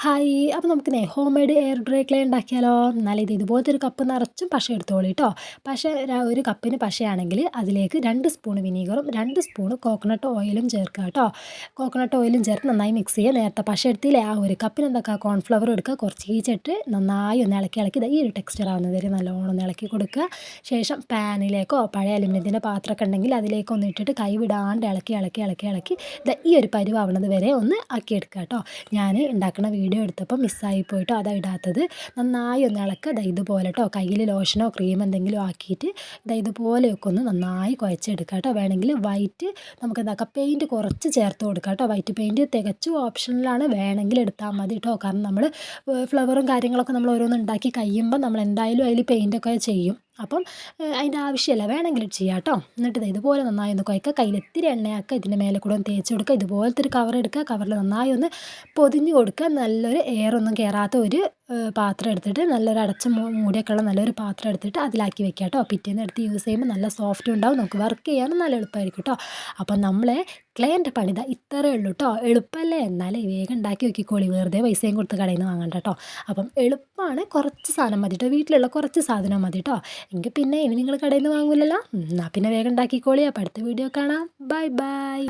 Hi! അപ്പോൾ നമുക്കിന്നേ homemade air dry clay ഉണ്ടാക്കിയാലോ? എന്നാലിത് ഇതുപോലത്തെ ഒരു കപ്പ് നിറച്ചും പശ എടുത്തോളൂ കേട്ടോ. പശ ഒരു കപ്പിന് പശയാണെങ്കിൽ അതിലേക്ക് 2 സ്പൂൺ വിനീഗറും 2 സ്പൂൺ കോക്കനട്ട് ഓയിലും ചേർക്കുക കേട്ടോ. കോക്കനട്ട് ഓയിലും ചേർത്ത് നന്നായി മിക്സ് ചെയ്യുക. നേരത്തെ പശ എടുത്തില്ലേ ആ ഒരു കപ്പിന് എന്താക്കുക കോൺഫ്ലവർ എടുക്കുക. കുറച്ചീച്ചിട്ട് നന്നായി ഒന്ന് ഇളക്കി ഇളക്കി ഈ ഒരു ടെക്സ്ചർ ആവുന്നത് വരെ നല്ലോണം ഒന്ന് ഇളക്കി കൊടുക്കുക. ശേഷം പാനിലേക്കോ പഴയ അലുമിനിയത്തിൻ്റെ പാത്രമൊക്കെ ഉണ്ടെങ്കിൽ അതിലേക്ക് ഒന്ന് ഇട്ടിട്ട് കൈ വിടാണ്ട് ഇളക്കി ഇളക്കി ഇളക്കി ഇളക്കി ഈ ഒരു പരുവാവുന്നത് വരെ ഒന്ന് ആക്കിയെടുക്കുക കേട്ടോ. ഞാൻ ഉണ്ടാക്കുന്ന വീഡിയോ എടുത്തപ്പോൾ മിസ്സായി പോയിട്ട് അതാണ് ഇടാത്തത്. നന്നായി ഒന്ന് ഇളക്കുക. ഇതുപോലെ കേട്ടോ കയ്യിൽ ലോഷനോ ക്രീം എന്തെങ്കിലും ആക്കിയിട്ട് ഇതുപോലെയൊക്കെ ഒന്ന് നന്നായി കുഴച്ചെടുക്കുക കേട്ടോ. വേണമെങ്കിൽ വൈറ്റ് നമുക്ക് എന്താക്കാം പെയിൻറ്റ് കുറച്ച് ചേർത്ത് കൊടുക്കുക കേട്ടോ. വൈറ്റ് പെയിൻറ്റ് തികച്ചും ഓപ്ഷണലാണ്, വേണമെങ്കിൽ എടുത്താൽ മതി കേട്ടോ. കാരണം നമ്മൾ ഫ്ലവറും കാര്യങ്ങളൊക്കെ നമ്മൾ ഓരോന്ന് ഉണ്ടാക്കി കഴിയുമ്പോൾ നമ്മൾ എന്തായാലും അതിൽ പെയിൻറ്റൊക്കെ ചെയ്യും. അപ്പം അതിൻ്റെ ആവശ്യമില്ല, വേണമെങ്കിൽ ചെയ്യാം കേട്ടോ. എന്നിട്ട് ഇതുപോലെ നന്നായി ഒന്ന് കുഴക്കുക. കയ്യിൽ ഇത്തിരി എണ്ണയാക്കുക, ഇതിൻ്റെ മേലെ കൂടെ ഒന്ന് തേച്ച് കൊടുക്കുക. ഇതുപോലത്തെ ഒരു കവർ എടുക്കുക. കവറിൽ നന്നായി ഒന്ന് പൊതിഞ്ഞ് കൊടുക്കുക. നല്ലൊരു എയറൊന്നും കയറാത്ത ഒരു പാത്രം എടുത്തിട്ട് നല്ലൊരു അടച്ച മൂടിയൊക്കെ ഉള്ള നല്ലൊരു പാത്രം എടുത്തിട്ട് അതിലാക്കി വെക്കുക കേട്ടോ. പിറ്റേന്ന് എടുത്ത് യൂസ് ചെയ്യുമ്പോൾ നല്ല സോഫ്റ്റ് ഉണ്ടാവും, നമുക്ക് വർക്ക് ചെയ്യാനും നല്ല എളുപ്പമായിരിക്കും കേട്ടോ. അപ്പം നമ്മളെ ക്ലേൻ്റെ പണിത ഇത്രയേ ഉള്ളൂ കേട്ടോ. എളുപ്പമല്ലേ? എന്നാലേ വേഗം ഉണ്ടാക്കി വെക്കിക്കോളി, വെറുതെ പൈസയും കൊടുത്ത് കടയിൽ നിന്ന് വാങ്ങണ്ട കേട്ടോ. അപ്പം എളുപ്പമാണ്, കുറച്ച് സാധനം മതി കേട്ടോ. വീട്ടിലുള്ള കുറച്ച് സാധനം മതി കേട്ടോ. എങ്കിൽ പിന്നെ ഇനി നിങ്ങൾ കടയിൽ നിന്ന് വാങ്ങില്ലല്ലോ, എന്നാൽ പിന്നെ വേഗം ഉണ്ടാക്കിക്കോളി. അപ്പോൾ അടുത്ത വീഡിയോ കാണാം. Bye bye.